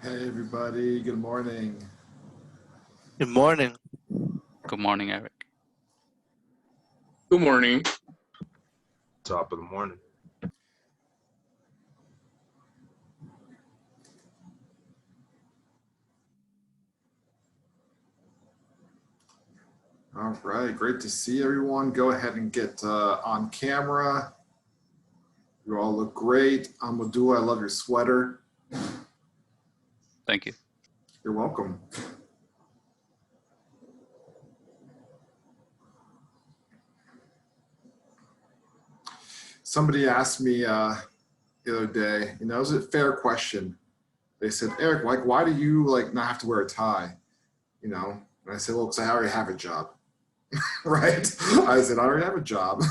Hey everybody, good morning. Good morning. Good morning, Eric. Good morning. Top of the morning. All right, great to see everyone. Go ahead and get on camera. You all look great. Amadou, I love your sweater. Thank you. You're welcome. Somebody asked me the other day, it was a fair question. They said, Eric, why do you not have to wear a tie? And I said, well, because I already have a job. Right? I said, I already have a job.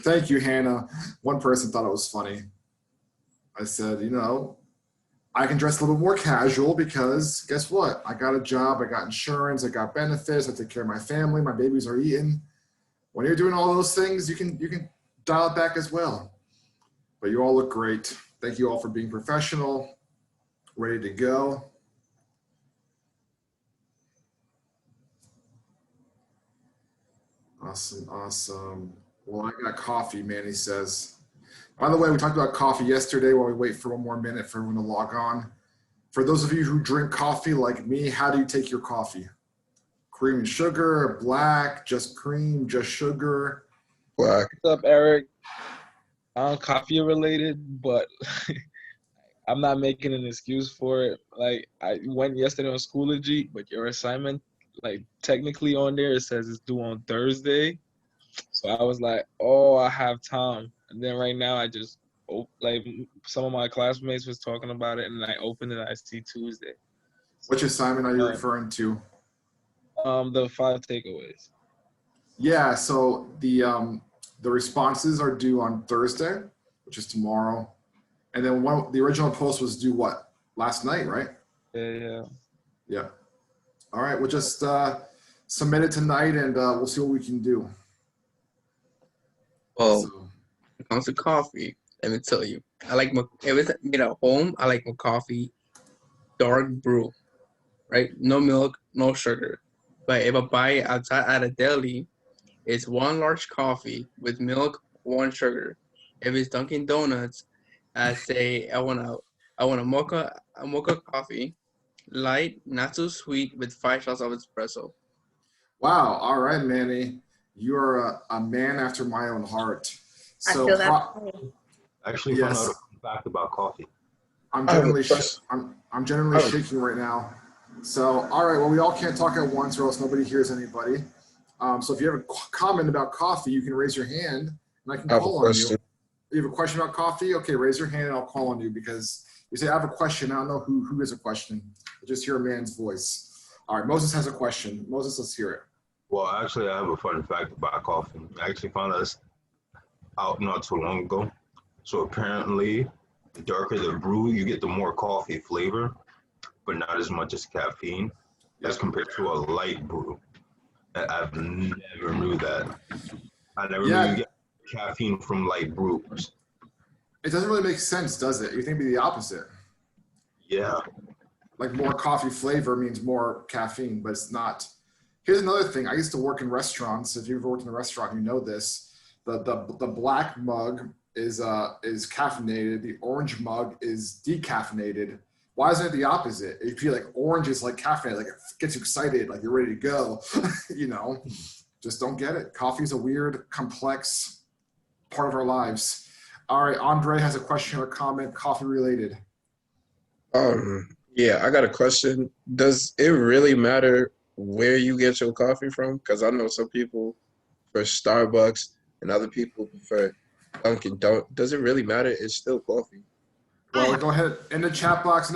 Thank you, Hannah. One person thought it was funny. I said, I can dress a little more casual because guess what? I got a job, I got insurance, I got benefits, I take care of my family, my babies are eating. When you're doing all those things, you can dial it back as well. But you all look great. Thank you all for being professional, ready to go. Awesome. Well, I got coffee, Manny says. By the way, we talked about coffee yesterday while we wait for one more minute for everyone to log on. For those of you who drink coffee like me, how do you take your coffee? Cream and sugar, black, just cream, just sugar? Black. What's up, Eric? Coffee related, but I'm not making an excuse for it. I went yesterday on Schoology, but your assignment, technically on there, it says it's due on Thursday. So I was like, oh, I have time. And then right now I just, some of my classmates was talking about it, and I opened it, I see Tuesday. Which assignment are you referring to? The 5 takeaways. Yeah, so the responses are due on Thursday, which is tomorrow. And then the original post was due what? Last night, right? Yeah. All right, we'll just submit it tonight and we'll see what we can do. Well, when it comes to coffee, let me tell you, if it's made at home, I like my coffee dark brew, right? No milk, no sugar. But if I buy it outside at a deli, it's 1 large coffee with milk, 1 sugar. If it's Dunkin' Donuts, I say I want a mocha coffee, light, not too sweet, with 5 shots of espresso. Wow. All right, Manny. You are a man after my own heart. So I feel that. Actually, found out a fact about coffee. I'm generally shaking right now. So, all right. Well, we all can't talk at once, or else nobody hears anybody. So, if you have a comment about coffee, you can raise your hand, and I can call on you. You have a question about coffee? Okay, raise your hand, and I'll call on you because you say I have a question. I don't know who has a question. I just hear a man's voice. All right, Moses has a question. Moses, let's hear it. Well, actually, I have a fun fact about coffee. I actually found this out not too long ago. So apparently, the darker the brew, you get the more coffee flavor, but not as much as caffeine as compared to a light brew. I've never knew that. I never knew you get caffeine from light brews. It doesn't really make sense, does it? You think it'd be the opposite. Yeah. Like more coffee flavor means more caffeine, but it's not. Here's another thing. I used to work in restaurants. If you've worked in a restaurant, you know this. The black mug is caffeinated. The orange mug is decaffeinated. Why isn't it the opposite? You feel like orange is like caffeinated, like it gets you excited, like you're ready to go. Just don't get it. Coffee is a weird, complex part of our lives. All right, Andre has a question or comment, coffee related. Yeah, I got a question. Does it really matter where you get your coffee from? Because I know some people prefer Starbucks and other people prefer Dunkin'. Does it really matter? It's still coffee. Well, go ahead in the chat box.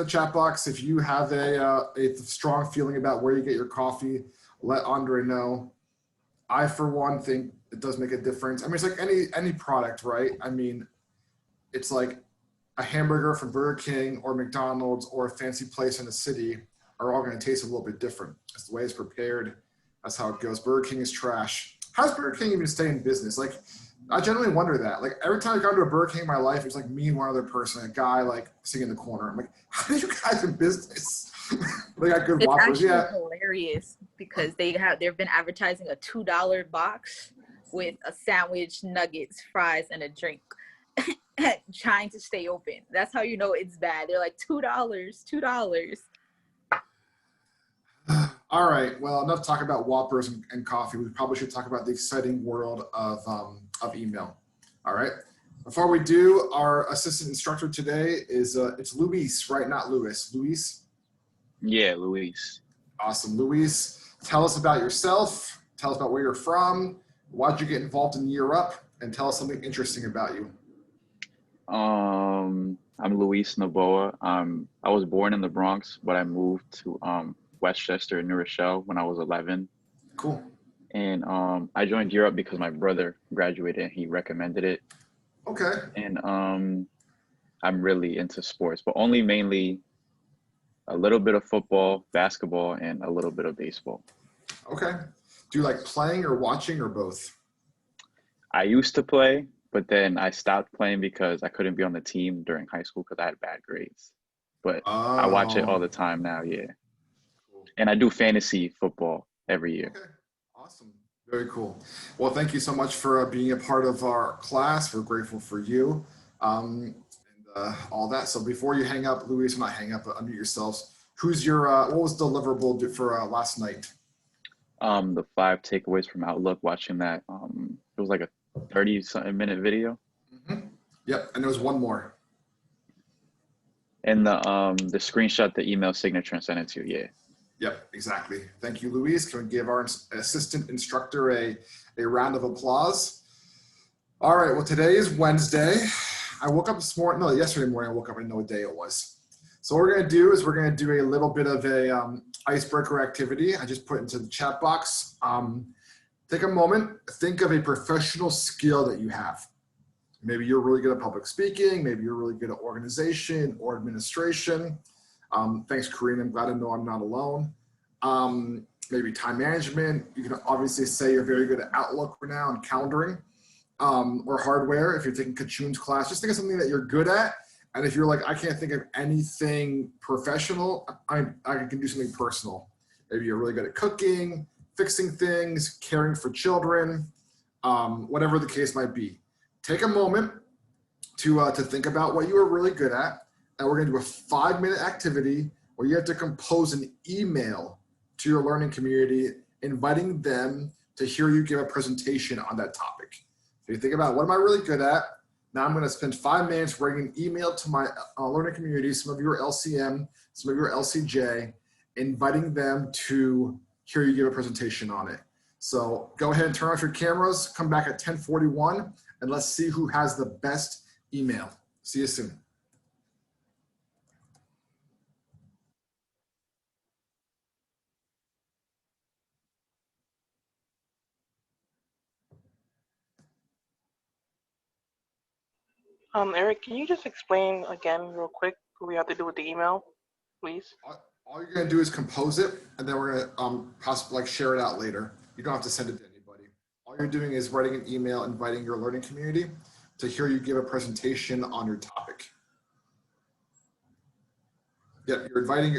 If you have a strong feeling about where you get your coffee, let Andre know. I, for one, think it does make a difference. I mean, it's like any product, right? I mean, it's like a hamburger from Burger King or McDonald's or a fancy place in the city are all going to taste a little bit different. It's the way it's prepared. That's how it goes. Burger King is trash. How does Burger King even stay in business? Like, I genuinely wonder that. Like every time I go to a Burger King in my life, it's like me and one other person, a guy like sitting in the corner. I'm like, how are you guys in business? They got good It's Whoppers. actually Yeah. hilarious because they've been advertising a $2 box with a sandwich, nuggets, fries, and a drink, trying to stay open. That's how you know it's bad. They're like $2. All right. Well, enough talk about Whoppers and coffee. We probably should talk about the exciting world of email. All right. Before we do, our assistant instructor today is it's Luis, right? Not Luis. Luis. Yeah, Luis. Awesome, Luis. Tell us about yourself. Tell us about where you're from. Why'd you get involved in Year Up? And tell us something interesting about you. I'm Luis Novoa. I was born in the Bronx, but I moved to Westchester and New Rochelle when I was 11. Cool. And I joined Year Up because my brother graduated and he recommended it. Okay. And I'm really into sports, but only mainly a little bit of football, basketball, and a little bit of baseball. Okay. Do you like playing or watching or both? I used to play, but then I stopped playing because I couldn't be on the team during high school because I had bad grades. But I watch it all the time now, yeah. Cool. And I do fantasy football every year. Okay. Awesome. Very cool. Well, thank you so much for being a part of our class. We're grateful for you and all that. So before you hang up, Luis, not hang up, but unmute yourselves. Who's your, what was the deliverable for last night? The 5 takeaways from Outlook, watching that. It was like a 30-something minute video. Mm-hmm. Yep. And there was one more. And the screenshot, the email signature and send it to you, yeah. Yep, exactly. Thank you, Luis. Can we give our assistant instructor a round of applause? All right, well, today is Wednesday. I woke up this morning, no, yesterday morning I woke up, I didn't know what day it was. So what we're gonna do is we're gonna do a little bit of a icebreaker activity. I just put into the chat box. Take a moment, think of a professional skill that you have. Maybe you're really good at public speaking, maybe you're really good at organization or administration. Thanks, Kareem. I'm glad to know I'm not alone. Maybe time management. You can obviously say you're very good at Outlook right now and calendaring or hardware. If you're taking Kachun's class, just think of something that you're good at. And if you're like, I can't think of anything professional, I can do something personal. Maybe you're really good at cooking, fixing things, caring for children, whatever the case might be. Take a moment to think about what you are really good at. And we're gonna do a 5-minute activity where you have to compose an email to your learning community, inviting them to hear you give a presentation on that topic. So you think about, what am I really good at? Now I'm gonna spend 5 minutes writing an email to my learning community, some of you are LCM, some of you are LCJ, inviting them to hear you give a presentation on it. So go ahead and turn off your cameras, come back at 10:41, and let's see who has the best email. See you soon. Eric, can you just explain again real quick what we have to do with the email, please? All you're gonna do is compose it, and then we're gonna possibly like share it out later. You don't have to send it to anybody. All you're doing is writing an email inviting your learning community to hear you give a presentation on your topic. Yeah, you're inviting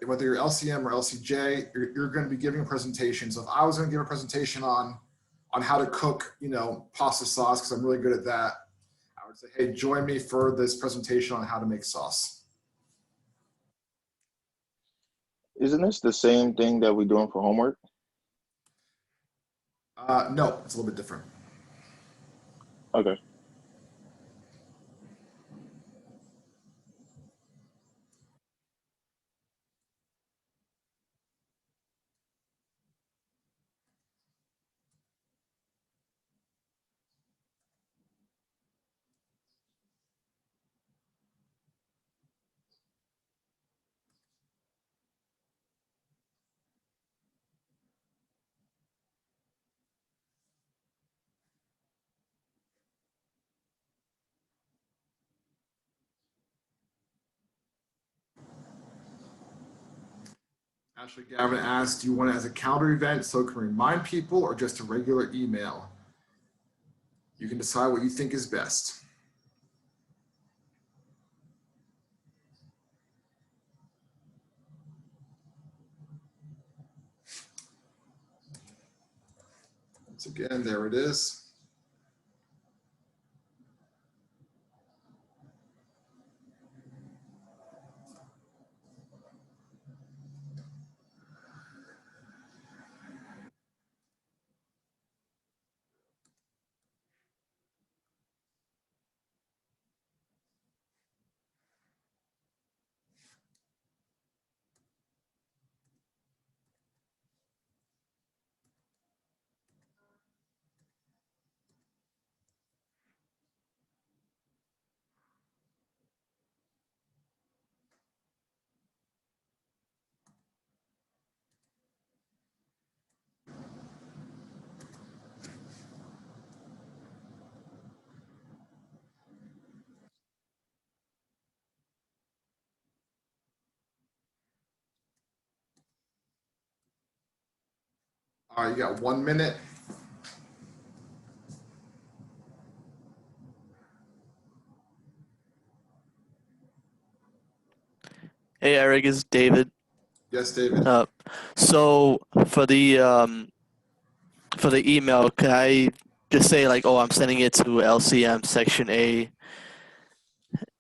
whether you're LCM or LCJ, you're going to be giving a presentation. So if I was going to give a presentation on how to cook, pasta sauce, because I'm really good at that, I would say, hey, join me for this presentation on how to make sauce. Isn't this the same thing that we're doing for homework? No, it's a little bit different. Okay. Ashley Gavin asked, do you want it as a calendar event so it can remind people or just a regular email? You can decide what you think is best. Once again, there it is. All right, you got 1 minute. Hey, Eric, it's David. Yes, David. So for the email, can I just say like, oh, I'm sending it to LCM Section A,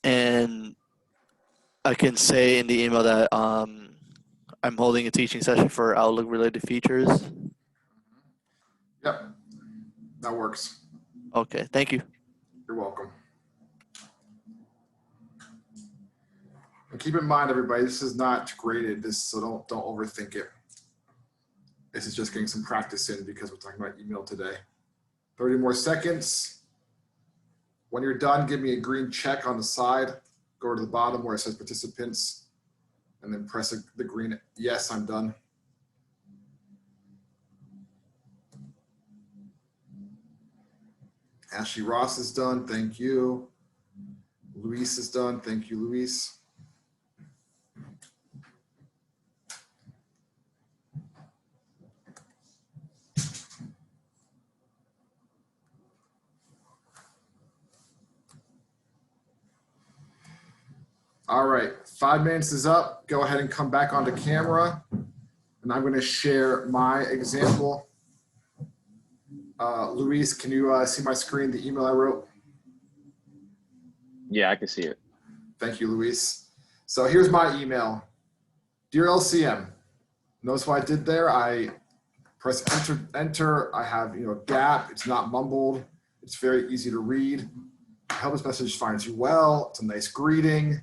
and I can say in the email that I'm holding a teaching session for Outlook related features. Yep, that works. Okay, thank you. You're welcome. And keep in mind, everybody, this is not graded, so don't overthink it. This is just getting some practice in because we're talking about email today. 30 more seconds. When you're done, give me a green check on the side. Go to the bottom where it says participants, and then press the green yes, I'm done. Ashley Ross is done. Thank you. Luis is done. Thank you, Luis. All right, 5 minutes is up. Go ahead and come back onto camera. And I'm going to share my example. Luis, can you see my screen, the email I wrote? Yeah, I can see it. Thank you, Luis. So here's my email. Dear LCM, notice what I did there? I press enter. I have a gap. It's not mumbled. It's very easy to read. I hope this message finds you well. It's a nice greeting.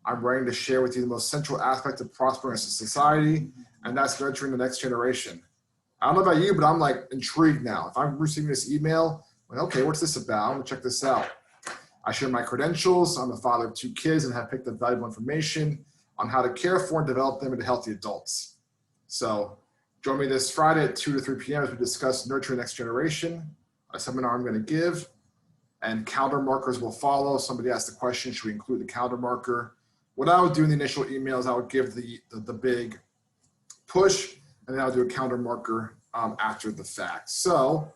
I'm writing to share with you the most central aspect of prospering as a society, and that's nurturing the next generation. I don't know about you, but I'm like intrigued now. If I'm receiving this email, I'm like, okay, what's this about? I'm gonna check this out. I share my credentials. I'm the father of 2 kids and have picked up valuable information on how to care for and develop them into healthy adults. So join me this Friday at 2 to 3 p.m. as we discuss nurturing the next generation, a seminar I'm gonna give, and calendar markers will follow. Somebody asked the question, should we include the calendar marker? What I would do in the initial emails, I would give the big push, and then I'll do a calendar marker after the fact. So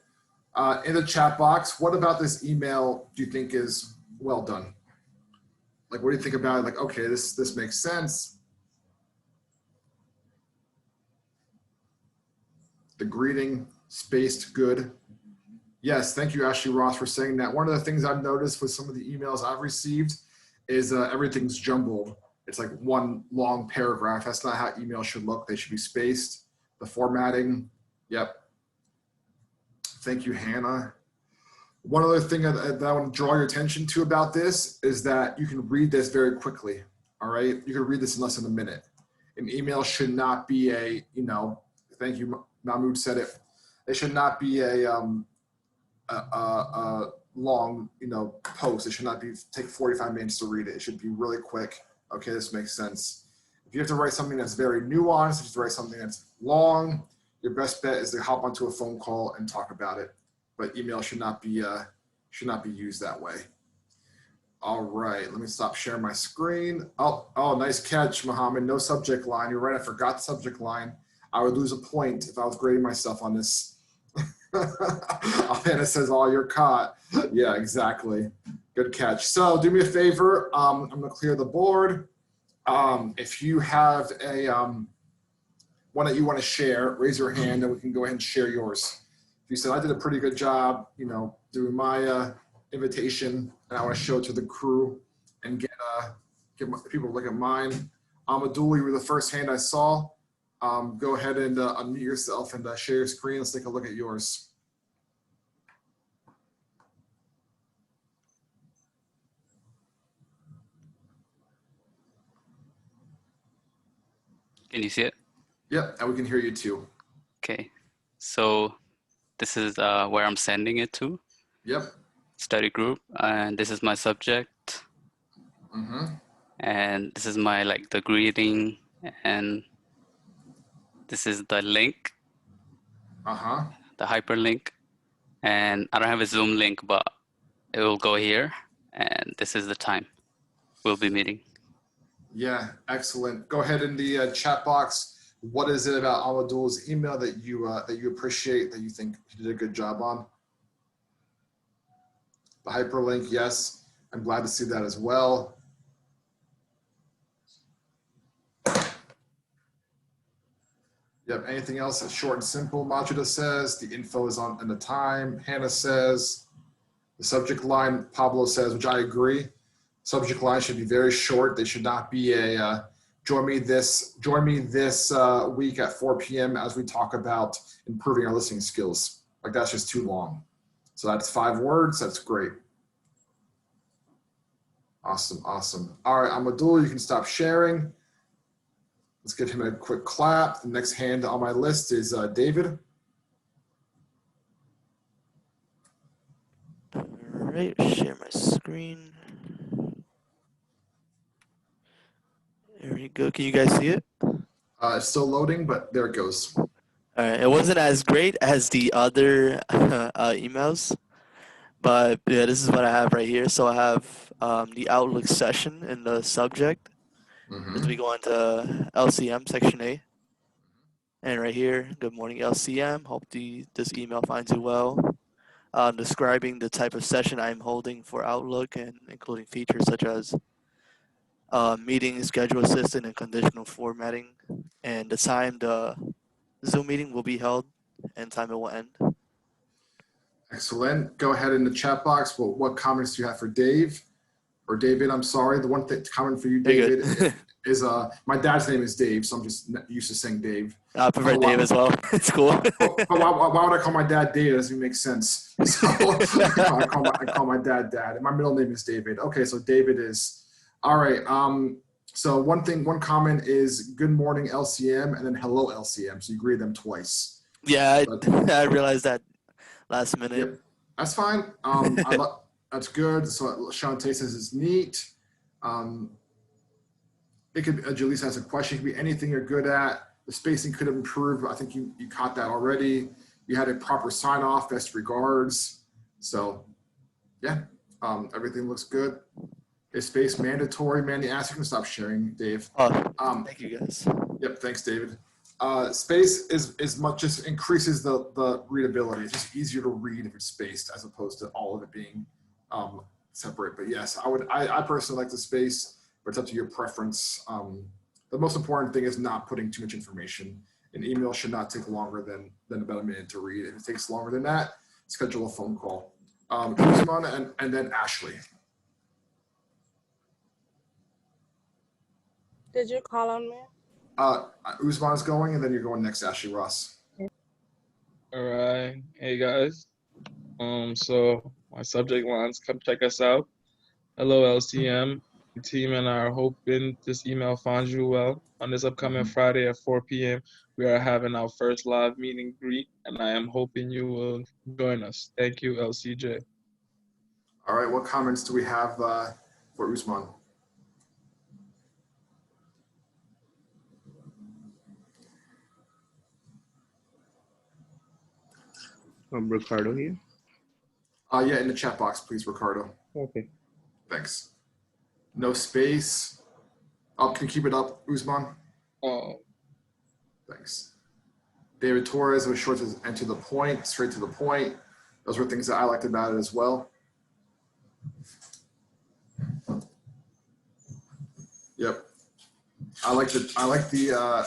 in the chat box, what about this email do you think is well done? Like, what do you think about it? Like, okay, this makes sense. The greeting, spaced, good. Yes, thank you, Ashley Ross, for saying that. One of the things I've noticed with some of the emails I've received is everything's jumbled. It's like one long paragraph. That's not how emails should look. They should be spaced. The formatting, yep. Thank you, Hannah. One other thing that I want to draw your attention to about this is that you can read this very quickly, all right? You can read this in less than a minute. An email should not be a, thank you, Mahmoud said it. It should not be a long, post. It should not take 45 minutes to read it. It should be really quick. Okay, this makes sense. If you have to write something that's very nuanced, if you have to write something that's long, your best bet is to hop onto a phone call and talk about it. But email should not be used that way. All right, let me stop sharing my screen. Oh, nice catch, Mohammed. No subject line. You're right. I forgot the subject line. I would lose a point if I was grading myself on this. Hannah says, "Oh, you're caught." Yeah, exactly. Good catch. So do me a favor. I'm gonna clear the board. If you have a one that you want to share, raise your hand, and we can go ahead and share yours. If you said, "I did a pretty good job, doing my invitation, and I want to show it to the crew and get people to look at mine." Abdul, you were the first hand I saw. Go ahead and unmute yourself and share your screen. Let's take a look at yours. Can you see it? Yep, and we can hear you too. Okay. So this is where I'm sending it to. Yep. Study group, and this is my subject. Mm-hmm. And this is my the greeting, and this is the link. Uh-huh. The hyperlink. And I don't have a Zoom link, but it will go here, and this is the time we'll be meeting. Yeah, excellent. Go ahead in the chat box. What is it about Abdul's email that you appreciate, that you think he did a good job on? The hyperlink, yes. I'm glad to see that as well. Yep, anything else that's short and simple? Majida says the info is on in the time. Hannah says the subject line. Pablo says, which I agree. Subject line should be very short. They should not be a join me this week at 4 p.m. as we talk about improving our listening skills. Like, that's just too long. So that's 5 words. That's great. Awesome, awesome. All right, Abdul, you can stop sharing. Let's give him a quick clap. The next hand on my list is David. All right, share my screen. There we go. Can you guys see it? It's still loading, but there it goes. All right. It wasn't as great as the other emails, but yeah, this is what I have right here. So I have the Outlook session in the subject. As we go into LCM section A. And right here, good morning LCM. Hope this email finds you well. Describing the type of session I'm holding for Outlook and including features such as meeting schedule assistant and conditional formatting, and the time the Zoom meeting will be held and time it will end. Excellent. Go ahead in the chat box. What comments do you have for Dave? Or David, I'm sorry. The one comment for you, David, is my dad's name is Dave, so I'm just used to saying Dave. I prefer Dave as well. It's cool. But why would I call my dad Dave? It doesn't make sense. So I call my dad Dad. And my middle name is David. Okay, so David is all right. So one comment is good morning LCM and then hello LCM. So you greet them twice. Yeah, I realized that last minute. Yep, that's fine. That's good. So Shantae says it's neat. It could, Jalise has a question. It could be anything you're good at. The spacing could have improved. I think you caught that already. You had a proper sign off, best regards. So yeah, everything looks good. Is space mandatory? Mandy asked you to stop sharing, Dave. Thank you guys. Yep, thanks, David. Space is much just increases the readability. It's just easier to read if it's spaced as opposed to all of it being separate. But yes, I personally like the space, but it's up to your preference. The most important thing is not putting too much information. An email should not take longer than about a minute to read. If it takes longer than that, schedule a phone call. Usman and then Ashley. Did you call on me? Usman's going, and then you're going next, Ashley Ross. All right. Hey, guys. So my subject lines, come check us out. Hello, LCM. The team and I are hoping this email finds you well. On this upcoming Friday at 4 p.m., we are having our first live meet and greet, and I am hoping you will join us. Thank you, LCJ. All right. What comments do we have for Usman? Ricardo here. Yeah, in the chat box, please, Ricardo. Okay. Thanks. No space. Can you keep it up, Usman? Oh. Thanks. David Torres was short and to the point, straight to the point. Those were things that I liked about it as well. Yep. I like the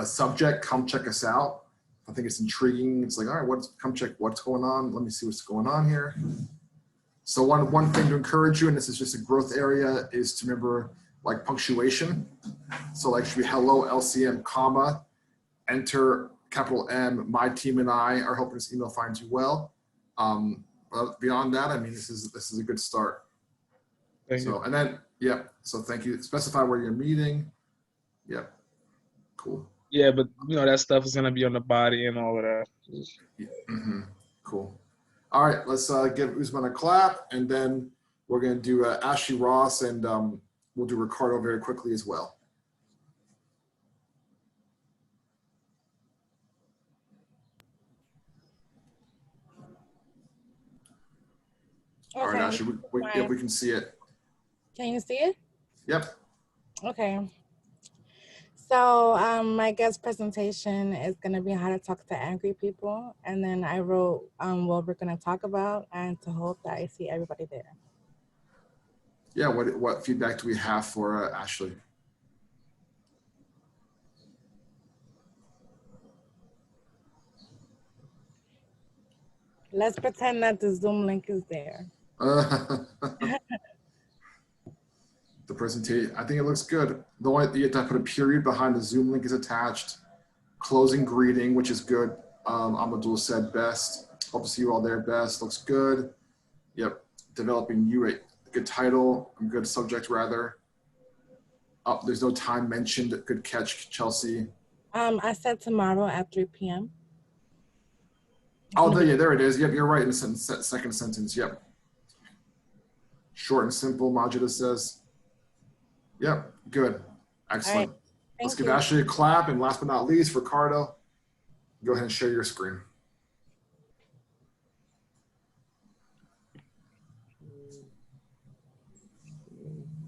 subject, come check us out. I think it's intriguing. It's like, all right, come check what's going on. Let me see what's going on here. So one thing to encourage you, and this is just a growth area, is to remember like punctuation. So like should be hello LCM, comma, enter capital M, my team and I are hoping this email finds you well. But beyond that, I mean, this is a good start. Thank you. And then, yep. So thank you. Specify where you're meeting. Yep. Cool. Yeah, but you know that stuff is gonna be on the body and all of that. Yeah. Cool. All right, let's give Usman a clap, and then we're gonna do Ashley Ross, and we'll do Ricardo very quickly as well. Okay. All right, Ashley, if we can see it. Can you see it? Yep. Okay. So my guest presentation is going to be how to talk to angry people. And then I wrote what we're going to talk about and to hope that I see everybody there. Yeah, what feedback do we have for Ashley? Let's pretend that the Zoom link is there. The presentation, I think it looks good. The one you have to put a period behind the Zoom link is attached. Closing greeting, which is good. Amadul said best. Hope to see you all there. Best looks good. Yep. Developing you a good title. Good subject rather. Oh, there's no time mentioned. Good catch, Chelsea. I said tomorrow at 3 p.m. Oh, there it is. Yep, you're right in the second sentence. Yep. Short and simple, Majida says. Yep, good. Excellent. Right. Let's give Ashley a clap. And last but not least, Ricardo, go ahead and share your screen.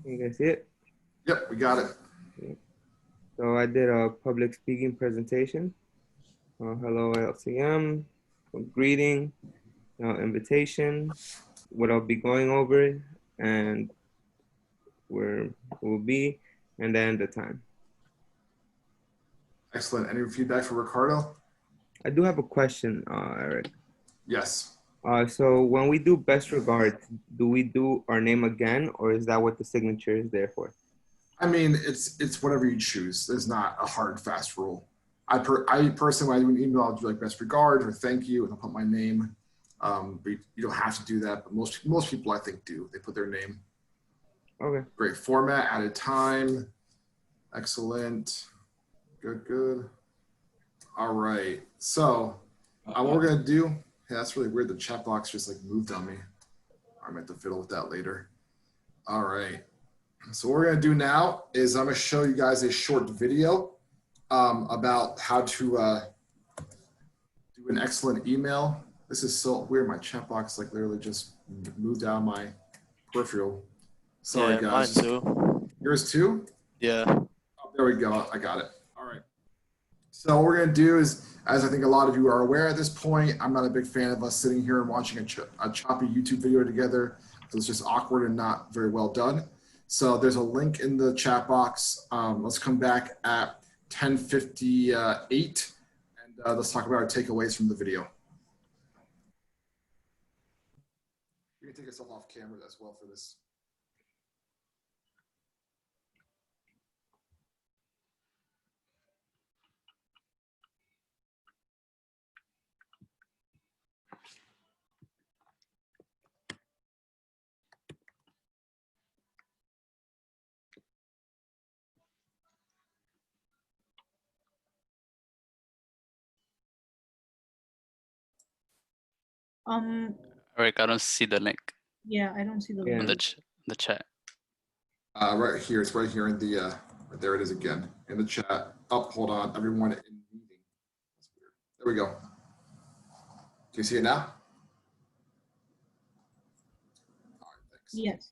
You guys see it? Yep, we got it. So I did a public speaking presentation. Hello, LCM, greeting, invitation, what I'll be going over, and where we'll be, and then the time. Excellent. Any feedback for Ricardo? I do have a question, Eric. Yes. So when we do best regards, do we do our name again, or is that what the signature is there for? I mean, it's whatever you choose. There's not a hard, fast rule. I personally, when I do an email, I'll do like best regards or thank you, and I'll put my name. But you don't have to do that. But most people, I think, do. They put their name. Okay. Great format, added time. Excellent. Good. All right. So what we're gonna do? Yeah, that's really weird. The chat box just like moved on me. I meant to fiddle with that later. All right. So what we're gonna do now is I'm gonna show you guys a short video about how to do an excellent email. This is so weird. My chat box like literally just moved out of my peripheral. Sorry, yeah, guys. Mine too. Yours too? Yeah. Oh, there we go. I got it. All right. So what we're gonna do is, as I think a lot of you are aware at this point, I'm not a big fan of us sitting here and watching a choppy YouTube video together. So it's just awkward and not very well done. So there's a link in the chat box. Let's come back at 10:58 and let's talk about our takeaways from the video. You can take yourself off camera as well for this. Eric, I don't see the link Yeah, I don't see the in link. the chat. Right here, it's right here in the, there it is again, in the chat. Oh, hold on, everyone in meeting. That's weird. There we go. Do you see it now? All right, thanks. Yes.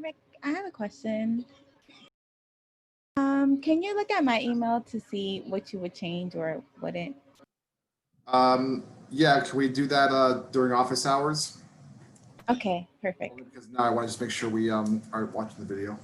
Rick, I have a question. Can you look at my email to see what you would change or wouldn't? Yeah, can we do that during office hours? Okay, perfect. Only because now I want to just make sure we are watching the video.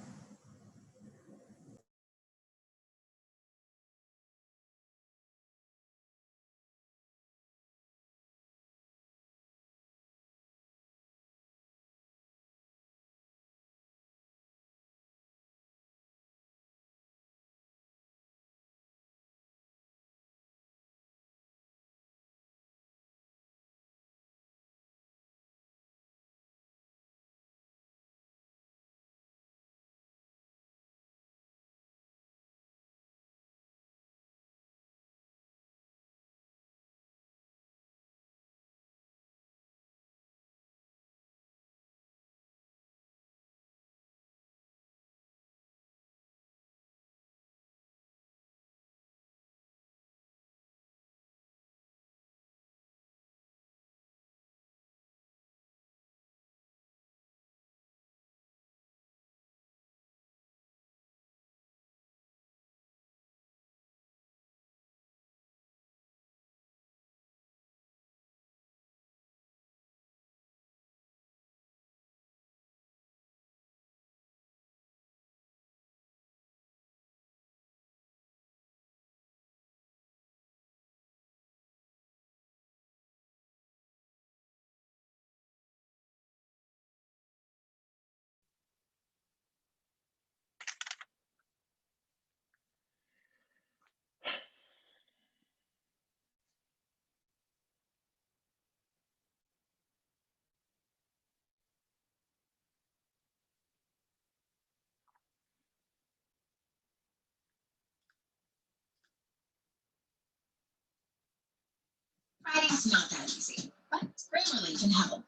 Writing's not that easy, but Grammarly can help.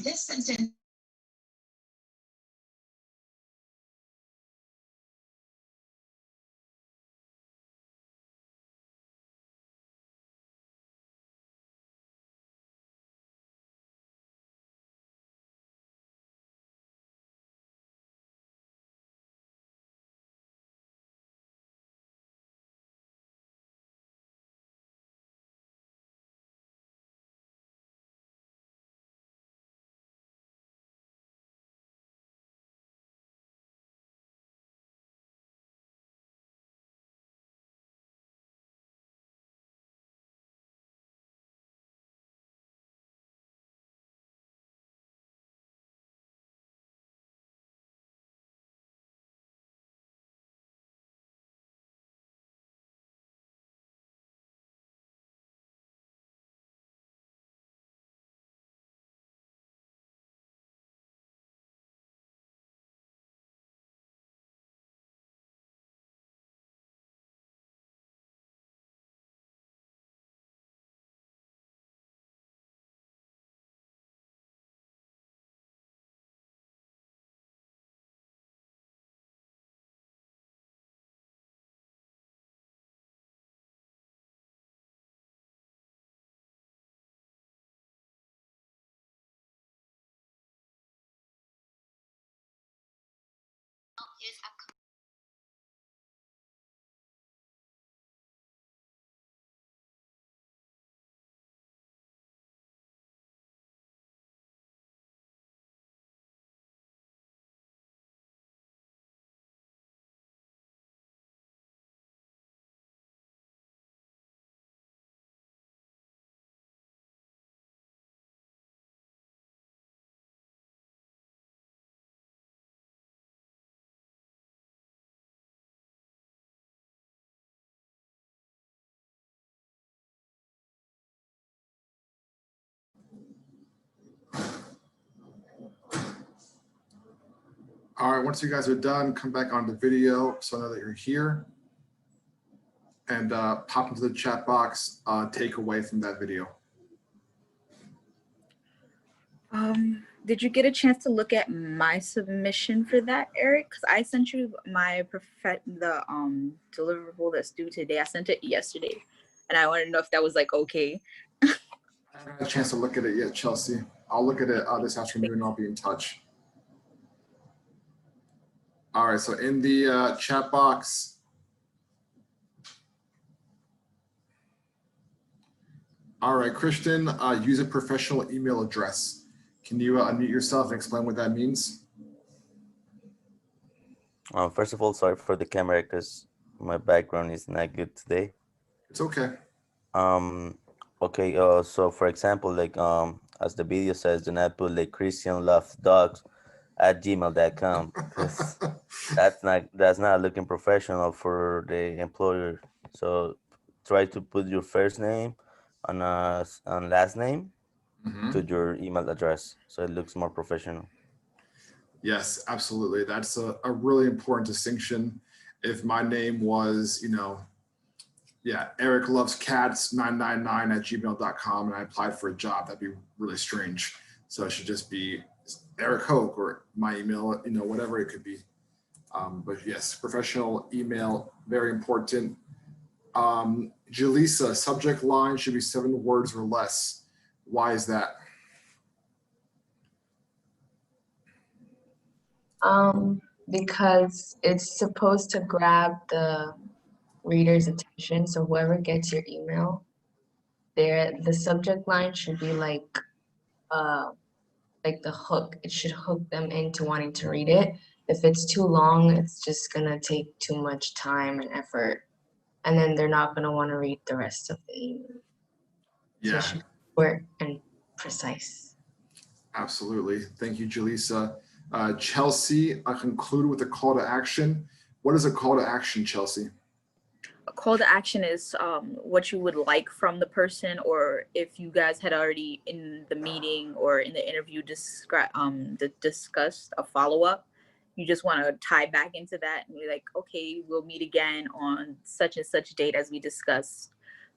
This sentence. All right, once you guys are done, come back on the video so I know that you're here. And pop into the chat box, takeaway from that video. Did you get a chance to look at my submission for that, Eric? Because I sent you my deliverable that's due today. I sent it yesterday, and I want to know if that was like okay. I haven't had a chance to look at it yet, Chelsea. I'll look at it this afternoon and I'll be in touch. All right, so in the chat box, all right, Christian, use a professional email address. Can you unmute yourself and explain what that means? First of all, sorry for the camera because my background is not good today. It's okay. Okay, so for example, like as the video says, do not put like Christian loves dogs at gmail.com because that's not looking professional for the employer. So try to put your first name on last name to your email address so it looks more professional. Yes, absolutely. That's a really important distinction. If my name was, Eric loves cats 999 at gmail.com and I applied for a job, that'd be really strange. So it should just be Eric Hoke or my email, whatever it could be. But yes, professional email, very important. Jaleesa, subject line should be 7 words or less. Why is that? Because it's supposed to grab the reader's attention. So whoever gets your email, the subject line should be like the hook. It should hook them into wanting to read it. If it's too long, it's just gonna take too much time and effort, and then they're not gonna want to read the rest of the email. Yeah. So short and precise. Absolutely. Thank you, Jaleesa. Chelsea, I conclude with a call to action. What is a call to action, Chelsea? A call to action is what you would like from the person, or if you guys had already in the meeting or in the interview discussed a follow-up, you just want to tie back into that and be like, okay, we'll meet again on such and such date as we discussed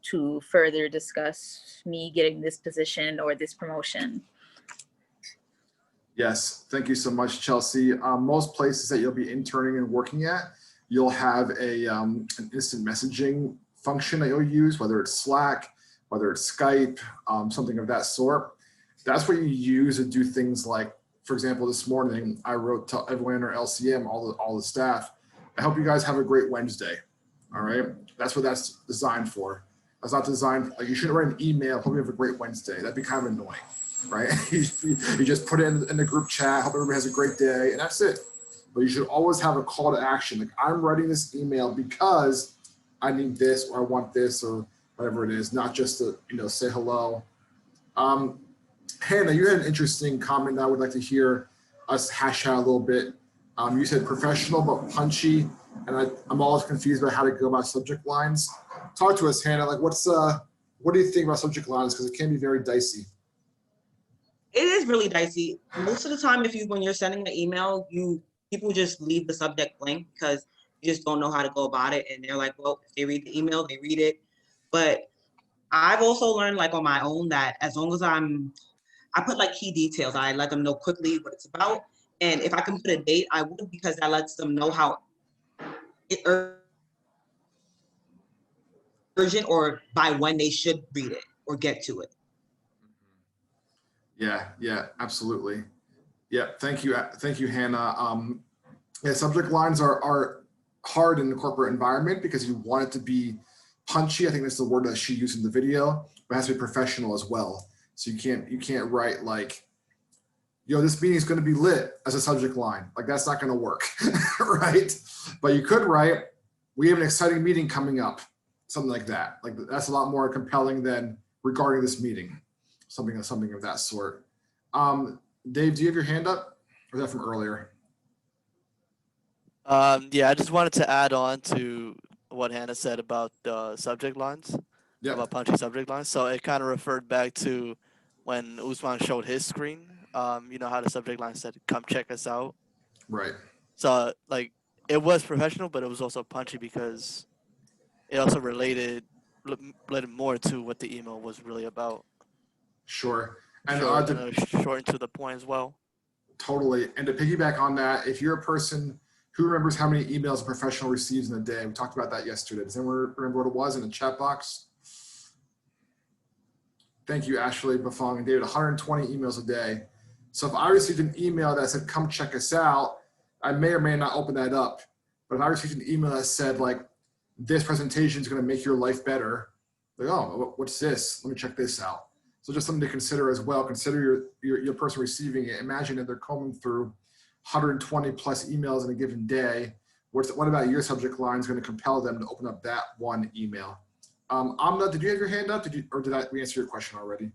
to further discuss me getting this position or this promotion. Yes, thank you so much, Chelsea. Most places that you'll be interning and working at, you'll have an instant messaging function that you'll use, whether it's Slack, whether it's Skype, something of that sort. That's what you use to do things like, for example, this morning, I wrote to everyone in our LCM, all the staff, I hope you guys have a great Wednesday, all right? That's what that's designed for. That's not designed, like you shouldn't write an email, hope you have a great Wednesday. That'd be kind of annoying, right? You just put it in the group chat, hope everybody has a great day, and that's it. But you should always have a call to action. Like, I'm writing this email because I need this, or I want this, or whatever it is, not just to, say hello. Hannah, you had an interesting comment that I would like to hear us hash out a little bit. You said professional but punchy, and I'm always confused about how to go about subject lines. Talk to us, Hannah. Like, what do you think about subject lines? Because it can be very dicey. It is really dicey. Most of the time, when you're sending an email, people just leave the subject blank because you just don't know how to go about it. And they're like, well, if they read the email, they read it. But I've also learned, like, on my own, that as long as I put like key details, I let them know quickly what it's about. And if I can put a date, I would, because that lets them know how urgent or by when they should read it or get to it. Yeah, absolutely. Yeah, thank you, Hannah. Subject lines are hard in the corporate environment because you want it to be punchy. I think that's the word that she used in the video, but it has to be professional as well. So you can't write like, this meeting is going to be lit as a subject line. Like, that's not going to work, right? But you could write, we have an exciting meeting coming up, something like that. Like, that's a lot more compelling than regarding this meeting, something of that sort. Dave, do you have your hand up, or is that from earlier? Yeah, I just wanted to add on to what Hannah said about the subject lines, about punchy subject lines. So it kind of referred back to when Usman showed his screen. You know how the subject line said, "Come check us out." Right. So like, it was professional, but it was also punchy because it also related more to what the email was really about. Sure. And short and to the point as well. Totally. And to piggyback on that, if you're a person who remembers how many emails a professional receives in a day, we talked about that yesterday. Does anyone remember what it was in the chat box? Thank you, Ashley Bafong and David, 120 emails a day. So if I received an email that said, come check us out, I may or may not open that up. But if I received an email that said like, this presentation is going to make your life better, like, oh, what's this? Let me check this out. So just something to consider as well. Consider your person receiving it. Imagine that they're combing through 120 plus emails in a given day. What about your subject line is going to compel them to open up that one email? Amna, did you have your hand up? Or did we answer your question already?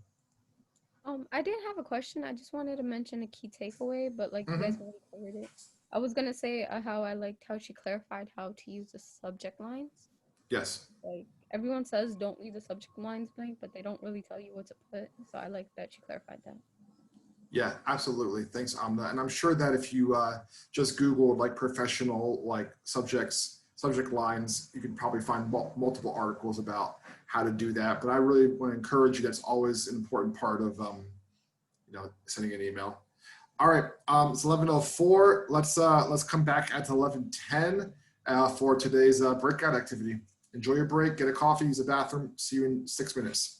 I didn't have a question. I just wanted to mention a key takeaway, but like you guys already covered it. I was gonna say how I liked how she clarified how to use the subject lines. Yes. Like everyone says, don't leave the subject lines blank, but they don't really tell you what to put. So I like that she clarified that. Yeah, absolutely. Thanks, Amna. And I'm sure that if you just Googled like professional like subject lines, you could probably find multiple articles about how to do that. But I really want to encourage you. That's always an important part of sending an email. All right, it's 11:04. Let's come back at 11:10 for today's breakout activity. Enjoy your break. Get a coffee. Use the bathroom. See you in 6 minutes.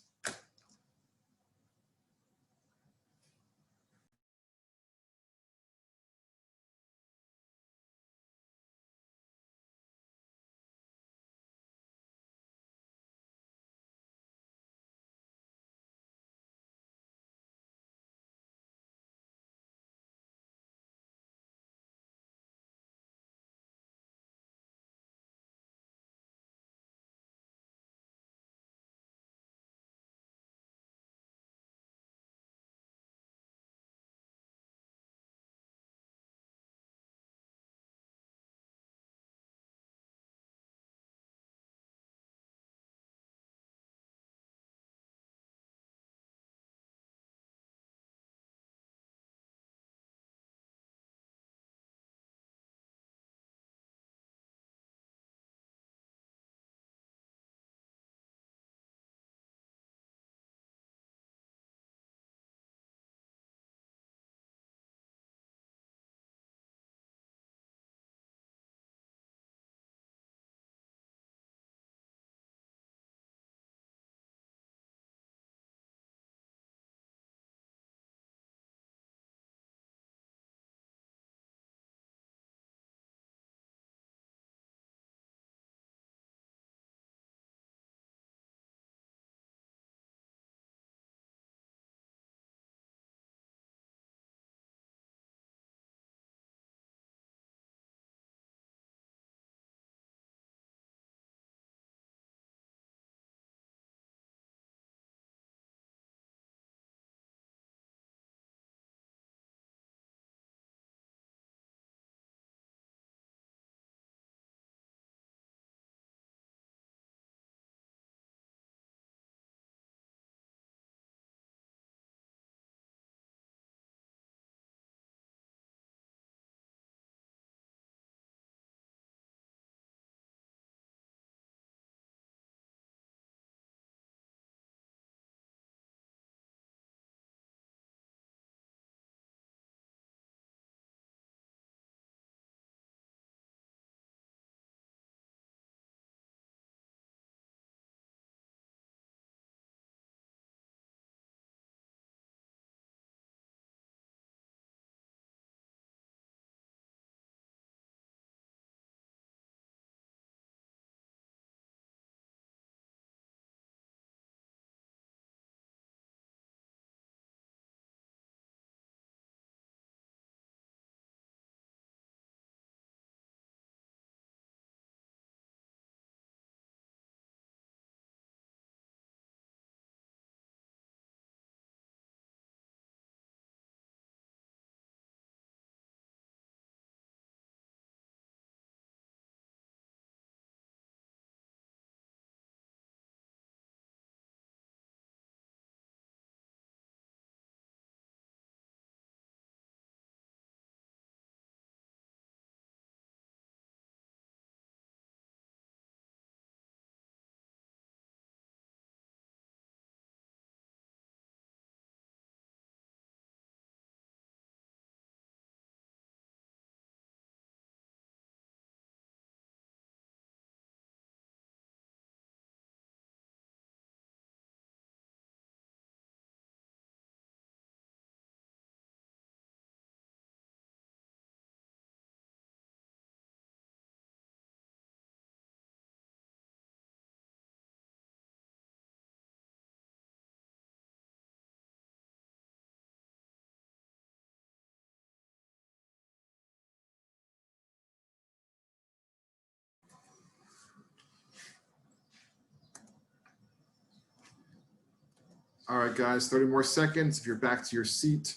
All right, guys, 30 more seconds. If you're back to your seat,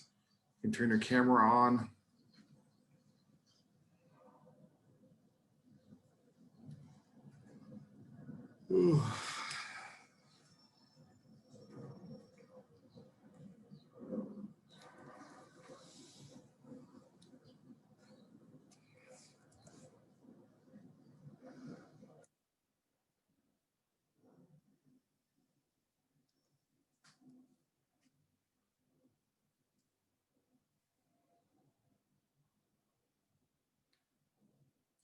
you can turn your camera on. Ooh.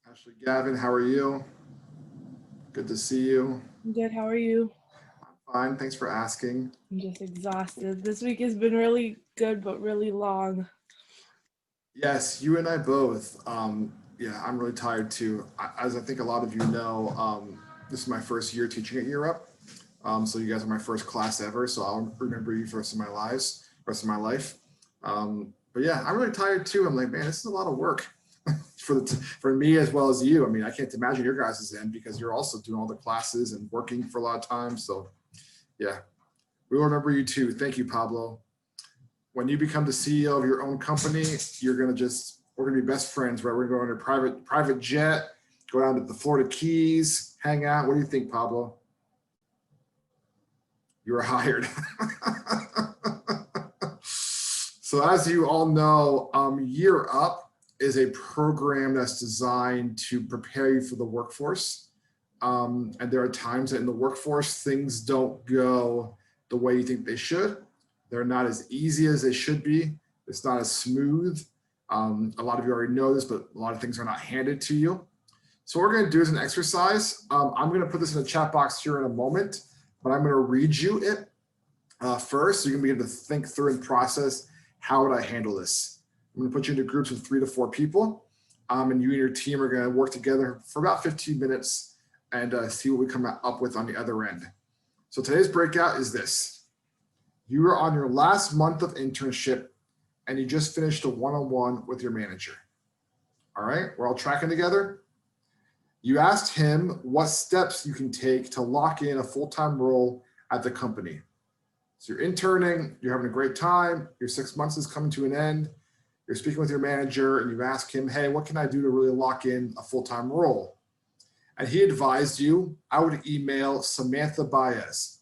Ashley Gavin, how are you? Good to see you. Good, how are you? Fine, thanks for asking. I'm just exhausted. This week has been really good, but really long. Yes, you and I both. Yeah, I'm really tired too. As I think a lot of you know, this is my first year teaching at Europe. So you guys are my first class ever, so I'll remember you for the rest of my life. But yeah, I'm really tired too. I'm like, man, this is a lot of work for me as well as you. I mean, I can't imagine your guys' end because you're also doing all the classes and working for a lot of time. So yeah, we will remember you too. Thank you, Pablo. When you become the CEO of your own company, we're gonna be best friends, right? We're gonna go on a private jet, go down to the Florida Keys, hang out. What do you think, Pablo? You were hired. So as you all know, Year Up is a program that's designed to prepare you for the workforce. And there are times that in the workforce, things don't go the way you think they should. They're not as easy as they should be. It's not as smooth. A lot of you already know this, but a lot of things are not handed to you. So what we're gonna do is an exercise. I'm gonna put this in a chat box here in a moment, but I'm gonna read you it first, so you can begin to think through and process, how would I handle this? I'm gonna put you into groups of 3 to 4 people, and you and your team are gonna work together for about 15 minutes and see what we come up with on the other end. So today's breakout is this. You are on your last month of internship and you just finished a one-on-one with your manager. All right, we're all tracking together. You asked him what steps you can take to lock in a full-time role at the company. So you're interning, you're having a great time, your 6 months is coming to an end, you're speaking with your manager and you've asked him, hey, what can I do to really lock in a full-time role? And he advised you, I would email Samantha Baez.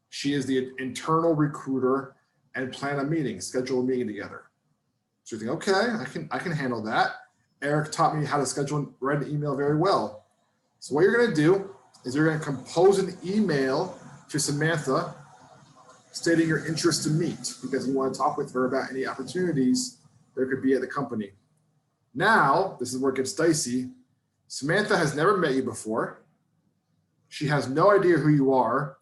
She is the internal recruiter and plan a meeting, schedule a meeting together. So you think, okay, I can handle that. Eric taught me how to schedule and write an email very well. So what you're gonna do is you're gonna compose an email to Samantha stating your interest to meet because you wanna talk with her about any opportunities there could be at the company. Now, this is where it gets dicey. Samantha has never met you before. She has no idea who you are,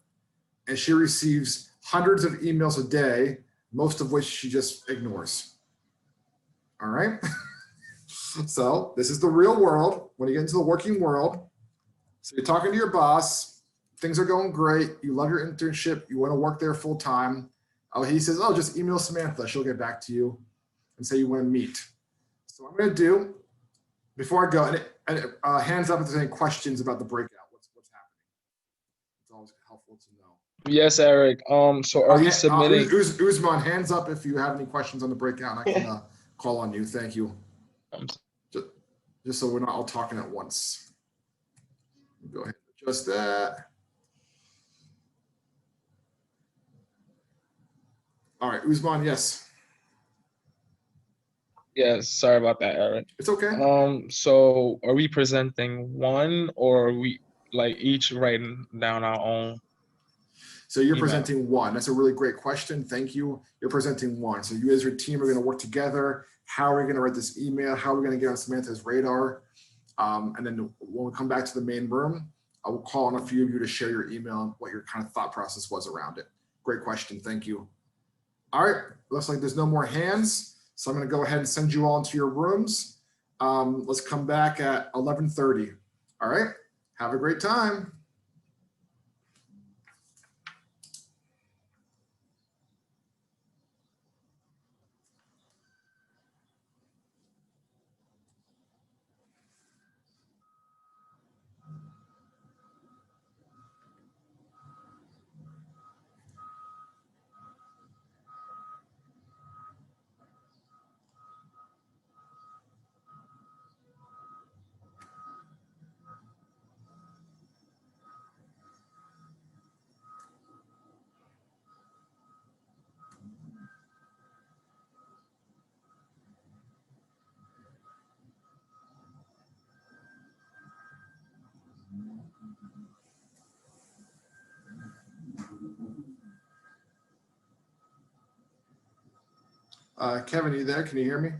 and she receives hundreds of emails a day, most of which she just ignores. All right? So this is the real world. When you get into the working world, so you're talking to your boss, things are going great, you love your internship, you want to work there full time. He says, oh, just email Samantha, she'll get back to you and say you want to meet. So what I'm gonna do, before I go, and hands up if there's any questions about the breakout, what's happening. It's always helpful to know. Yes, Eric. So are we submitting? Usman, hands up if you have any questions on the breakout, and I can call on you. Thank you. Just so we're not all talking at once. Go ahead and adjust that. All right, Usman, yes. Yes, sorry about that, Eric. It's okay. So are we presenting one, or are we like each writing down our own? So you're presenting one. That's a really great question. Thank you. You're presenting one. So you as your team are going to work together. How are we going to write this email? How are we going to get on Samantha's radar? And then when we come back to the main room, I will call on a few of you to share your email and what your kind of thought process was around it. Great question. Thank you. All right. Looks like there's no more hands. So I'm going to go ahead and send you all into your rooms. Let's come back at 11:30. All right. Have a great time. Kevin, you there? Can you hear me?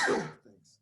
Thanks.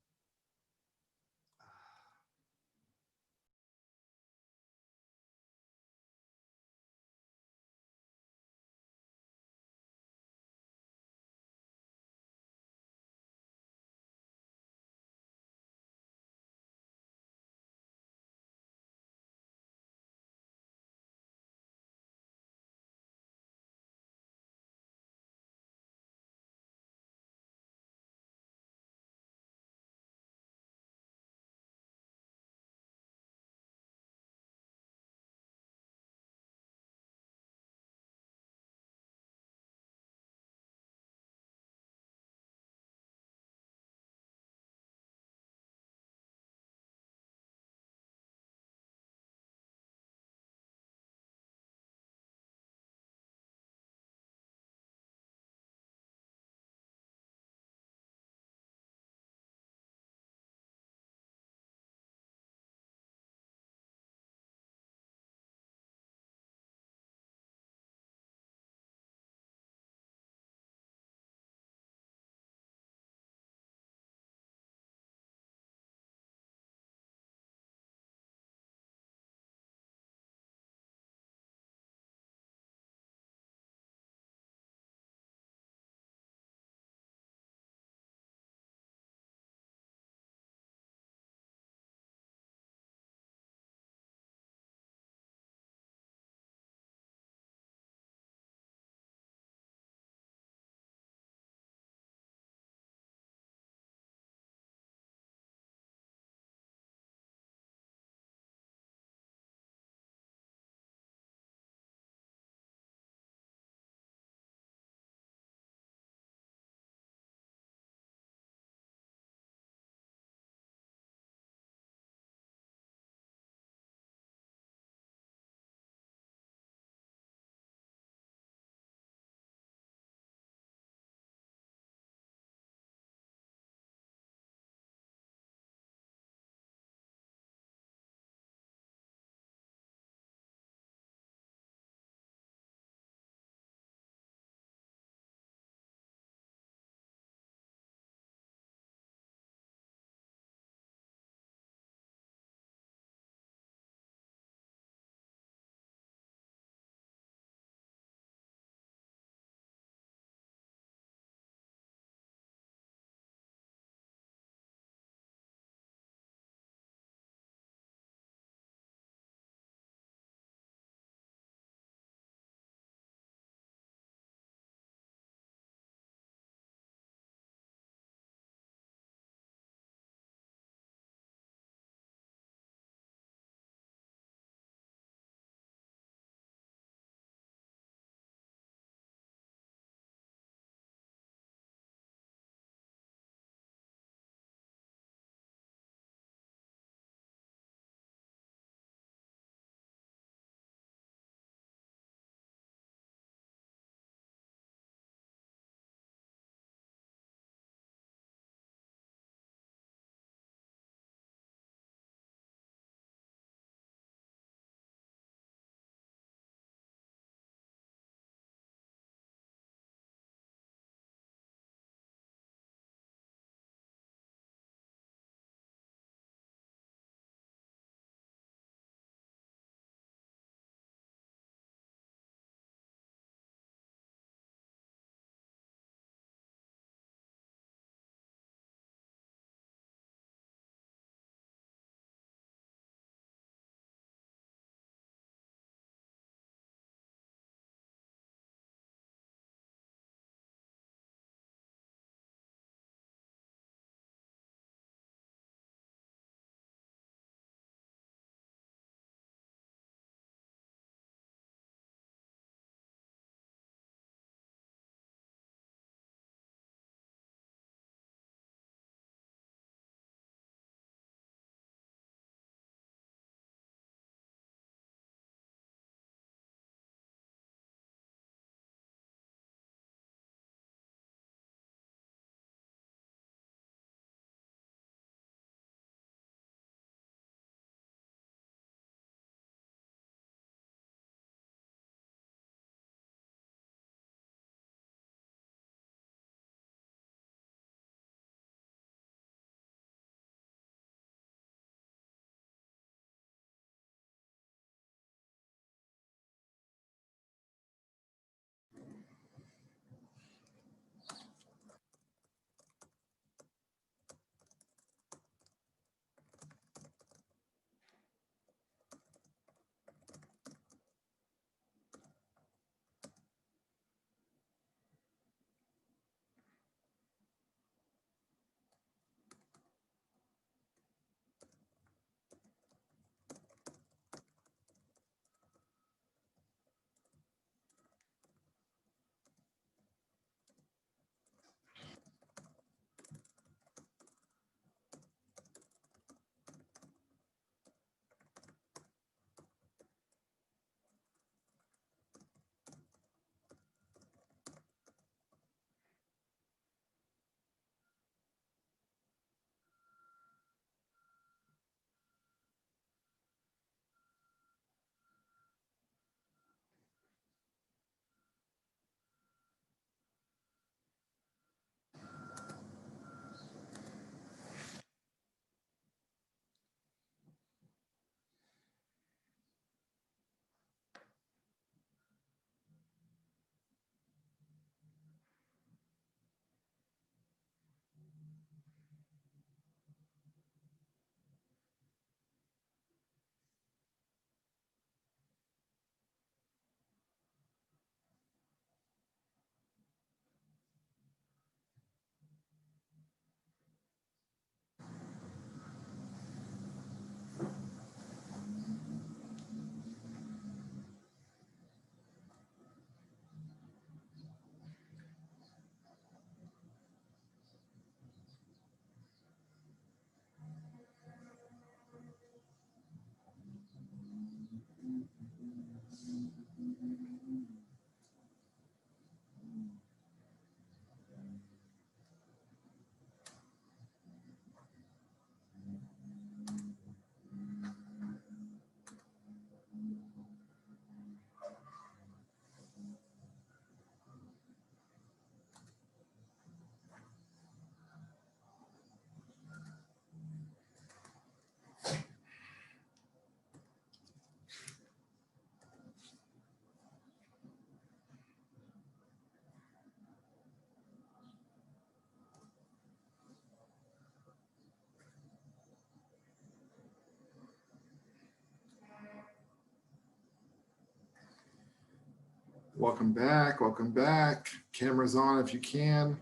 welcome back, welcome back. Cameras on if you can.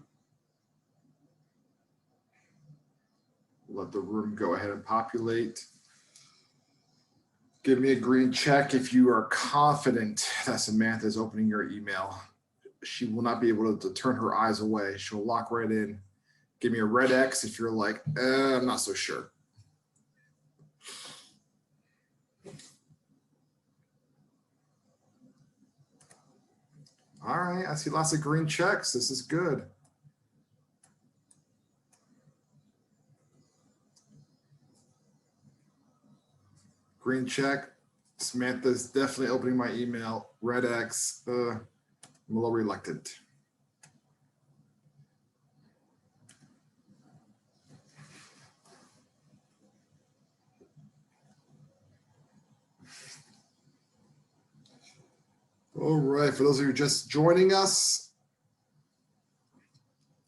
Let the room go ahead and populate. Give me a green check if you are confident that Samantha is opening your email. She will not be able to turn her eyes away. She'll lock right in. Give me a red X if you're like, I'm not so sure. All right, I see lots of green checks. This is good. Green check. Samantha's definitely opening my email. Red X. I'm a little reluctant. All right, for those of you just joining us,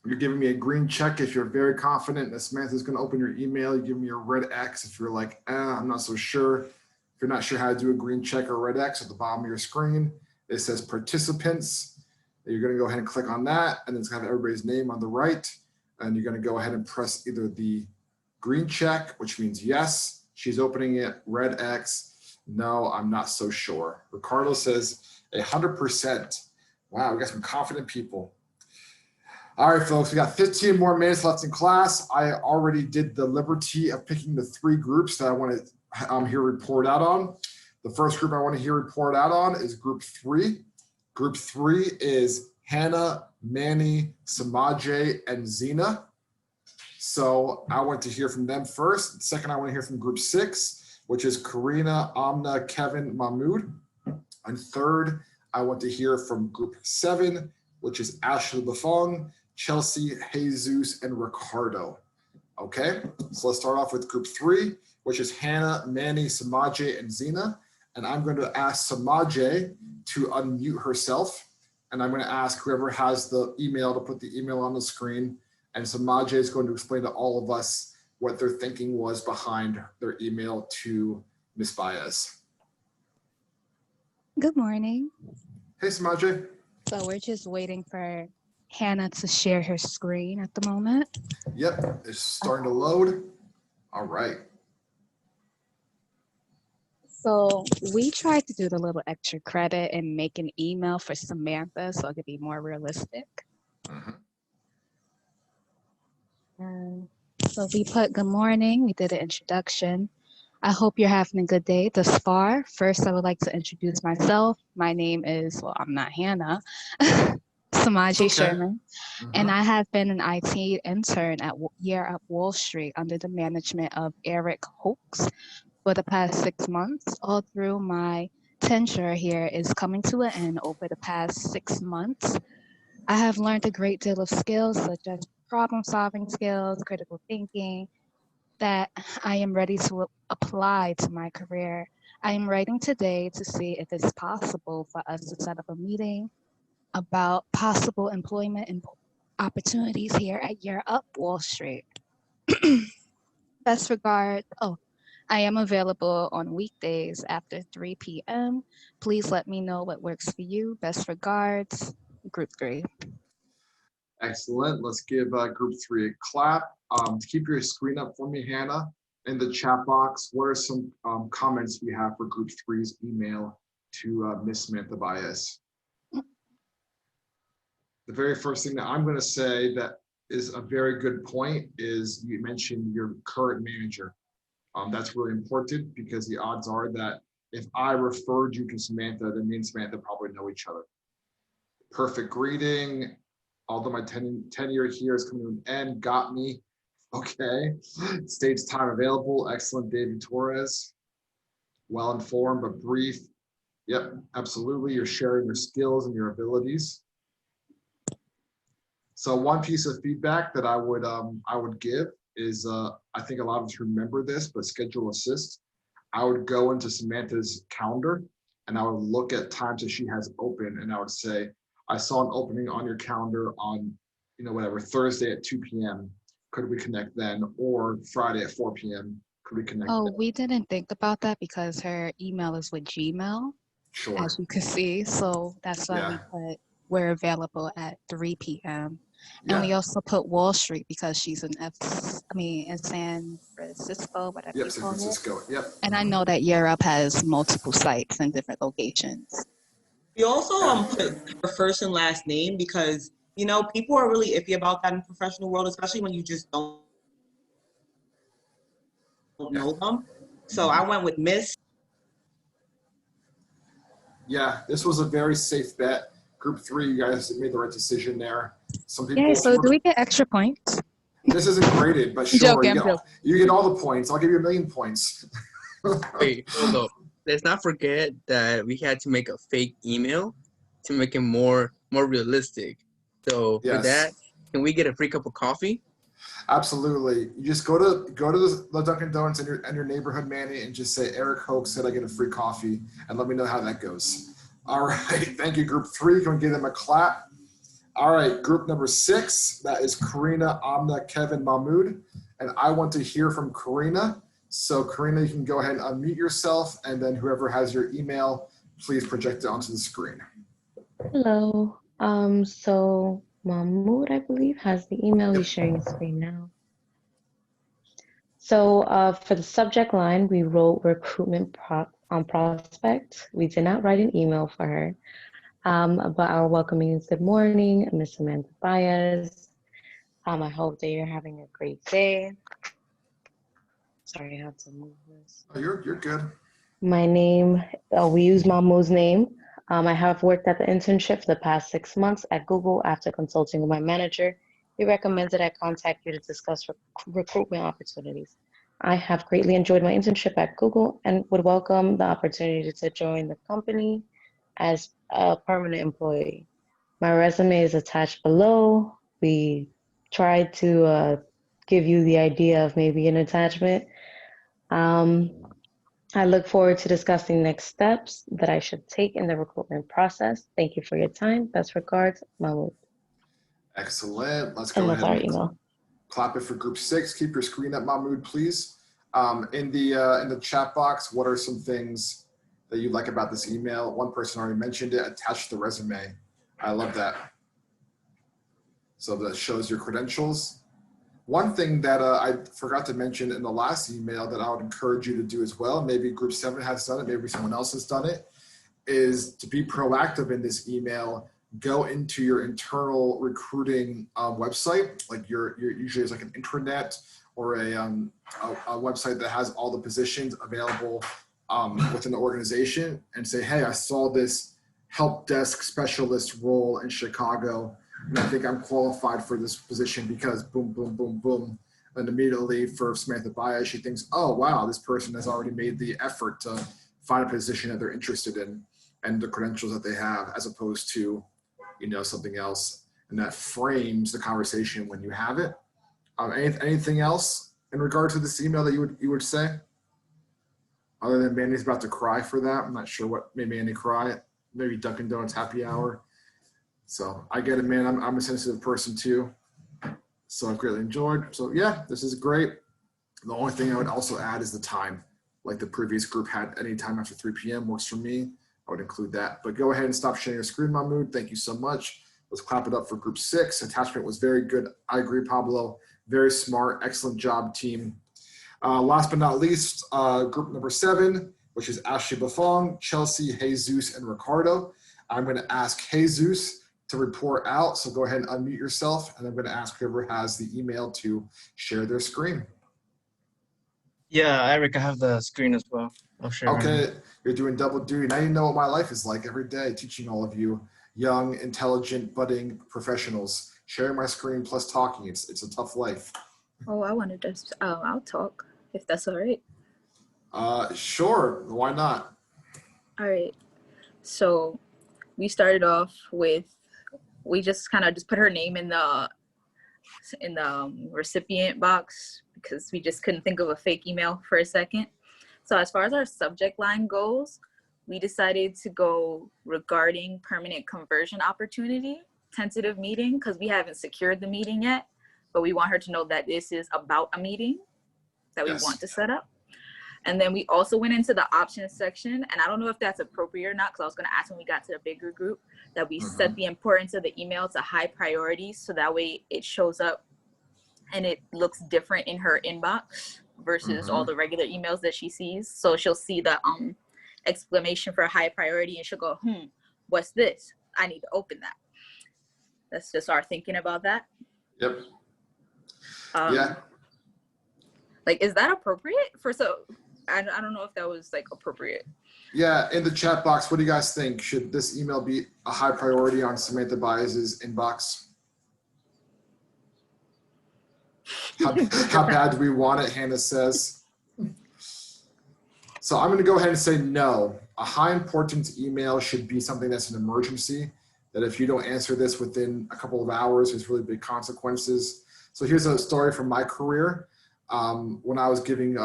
you're giving me a green check if you're very confident that Samantha's going to open your email. You give me a red X if you're like, I'm not so sure. If you're not sure how to do a green check or red X, at the bottom of your screen, it says participants. You're going to go ahead and click on that, and it's going to have everybody's name on the right. And you're going to go ahead and press either the green check, which means yes, she's opening it, red X, no, I'm not so sure. Ricardo says 100%. Wow, we got some confident people. All right, folks, we got 15 more minutes left in class. I already did the liberty of picking the 3 groups that I want to hear report out on. The first group I want to hear report out on is group 3. Group 3 is Hannah, Manny, Samaje, and Zena. So I want to hear from them first. Second, I want to hear from group 6, which is Karina, Amna, Kevin, Mahmoud. And third, I want to hear from group 7, which is Ashley Lafong, Chelsea, Jesus, and Ricardo. Okay, so let's start off with group 3, which is Hannah, Manny, Samaje, and Zena. And I'm going to ask Samaje to unmute herself. And I'm going to ask whoever has the email to put the email on the screen. And Samaje is going to explain to all of us what their thinking was behind their email to Ms. Baez. Good morning. Hey, Samaje. So we're just waiting for Hannah to share her screen at the moment. Yep, it's starting to load. All right. So we tried to do the little extra credit and make an email for Samantha so it could be more realistic. So we put good morning, we did an introduction. I hope you're having a good day thus far. First, I would like to introduce myself. My name is, well, I'm not Hannah, Samaje Sherman, and I have been an IT intern at Year Up Wall Street under the management of Eric Hoax for the past 6 months. All through my tenure here is coming to an end over the past 6 months. I have learned a great deal of skills such as problem-solving skills, critical thinking, that I am ready to apply to my career. I am writing today to see if it's possible for us to set up a meeting about possible employment and opportunities here at Year Up Wall Street. Best regards. Oh, I am available on weekdays after 3 p.m. Please let me know what works for you. Best regards, Group 3. Excellent. Let's give group 3 a clap. To keep your screen up for me, Hannah, in the chat box, what are some comments we have for group 3's email to Miss Samantha Baez? The very first thing that I'm going to say that is a very good point is you mentioned your current manager. That's really important because the odds are that if I referred you to Samantha, then me and Samantha probably know each other. Perfect greeting. Although my tenure here is coming to an end, got me. Okay. Stage time available. Excellent, David Torres. Well informed but brief. Yep, absolutely. You're sharing your skills and your abilities. So one piece of feedback that I would give is I think a lot of us remember this, but schedule assist. I would go into Samantha's calendar and I would look at times that she has open and I would say, I saw an opening on your calendar on, whatever, Thursday at 2 p.m. Could we connect then? Or Friday at 4 p.m. Could we connect Oh, then? we didn't think about that because her email is with Gmail. Sure. as you can see. So that's why we Yeah. put we're available at 3 p.m. And we Yeah. also put Wall Street because she's in San Francisco, whatever Yep. you San call it. Francisco. Yep. And I know that Europe has multiple sites in different locations. We also put her first and last name because people are really iffy about that in the professional world, especially when you just don't know them. So I went with Miss. Yeah, this was a very safe bet. Group 3, you guys made the right decision there. Some people. Yeah, so do we get extra points? This isn't graded, but I'm sure, joking, I'm joking. you get all the points. I'll give you 1,000,000 points. Wait, hold up. Let's not forget that we had to make a fake email to make it more realistic. So for Yes. that, can we get a free cup of coffee? Absolutely. You just go to the Dunkin' Donuts in your neighborhood, Manny, and just say Eric Hoke said I get a free coffee, and let me know how that goes. All right. Thank you, Group 3. Can we give them a clap? All right. Group number 6. That is Karina, Amna, Kevin, Mahmood, and I want to hear from Karina. So Karina, you can go ahead and unmute yourself, and then whoever has your email, please project it onto the screen. Hello. So Mahmood, I believe, has the email. He's sharing his screen now. So for the subject line, we wrote recruitment prospect. We did not write an email for her. But our welcoming is good morning, Ms. Samantha Baez. I hope that you're having a great day. Sorry, I have to move this. Oh, you're good. My name, we use Mahmoud's name. I have worked at the internship for the past 6 months at Google. After consulting with my manager, he recommended I contact you to discuss recruitment opportunities. I have greatly enjoyed my internship at Google and would welcome the opportunity to join the company as a permanent employee. My resume is attached below. We tried to give you the idea of maybe an attachment. I look forward to discussing next steps that I should take in the recruitment process. Thank you for your time. Best regards, Mahmoud. Excellent. Let's go And that's our ahead and email. clap it for Group 6. Keep your screen up, Mahmoud, please. In the chat box, what are some things that you like about this email? One person already mentioned it. Attach the resume. I love that. So that shows your credentials. One thing that I forgot to mention in the last email that I would encourage you to do as well, maybe Group 7 has done it, maybe someone else has done it, is to be proactive in this email. Go into your internal recruiting website, like your usually it's like an intranet or a website that has all the positions available within the organization, and say, hey, I saw this help desk specialist role in Chicago, and I think I'm qualified for this position because boom, boom, boom, boom. And immediately for Samantha Baez, she thinks, oh, wow, this person has already made the effort to find a position that they're interested in and the credentials that they have, as opposed to, something else. And that frames the conversation when you have it. Anything else in regard to this email that you would say? Other than Mandy's about to cry for that. I'm not sure what made Mandy cry. Maybe Dunkin' Donuts happy hour. So I get it, man. I'm a sensitive person too. So I've greatly enjoyed. So yeah, this is great. The only thing I would also add is the time. Like the previous group had, any time after 3 p.m. works for me. I would include that. But go ahead and stop sharing your screen, Mahmoud. Thank you so much. Let's clap it up for Group 6. Attachment was very good. I agree, Pablo. Very smart. Excellent job, team. Last but not least, group number 7, which is Ashley Buffon, Chelsea, Jesus, and Ricardo. I'm going to ask Jesus to report out. So go ahead and unmute yourself. And I'm going to ask whoever has the email to share their screen. Yeah, Eric, I have the screen as well. I'll share. Okay, you're doing double duty. Now you know what my life is like every day, teaching all of you young, intelligent, budding professionals. Sharing my screen plus talking. It's a tough life. Oh, I wanted to. I'll talk if that's all right. Sure. Why not? All right. So we started off with, we just kind of put her name in the recipient box because we just couldn't think of a fake email for a second. So as far as our subject line goes, we decided to go regarding permanent conversion opportunity, tentative meeting, because we haven't secured the meeting yet, but we want her to know that this is about a meeting that we want to set up. And then we also went into the options section, and I don't know if that's appropriate or not, because I was going to ask when we got to the bigger group that we set the importance of the email to high priority, so that way it shows up and it looks different in her inbox versus all the regular emails that she sees. So she'll see the exclamation for high priority, and she'll go, what's this? I need to open that. That's just our thinking about that. Yep. Yeah. Like, is that appropriate for I don't know if that was like appropriate. Yeah, in the chat box, what do you guys think? Should this email be a high priority on Samantha Baez's inbox? How bad do we want it? Hannah says. So I'm going to go ahead and say no. A high importance email should be something that's an emergency, that if you don't answer this within a couple of hours, there's really big consequences. So here's a story from my career. When I was giving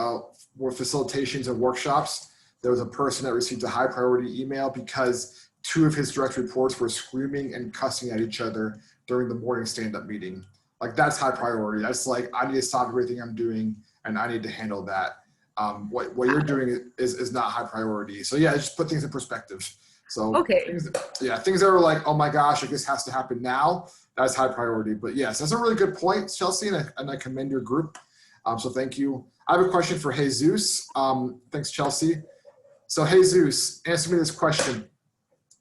more facilitations and workshops, there was a person that received a high priority email because 2 of his direct reports were screaming and cussing at each other during the morning stand-up meeting. Like, that's high priority. That's like, I need to stop everything I'm doing and I need to handle that. What you're doing is not high priority. So yeah, just put things in perspective. So okay. Things that are like, oh my gosh, like this has to happen now, that's high priority. But yes, that's a really good point, Chelsea, and I commend your group. So thank you. I have a question for Jesus. Thanks, Chelsea. So Jesus, answer me this question.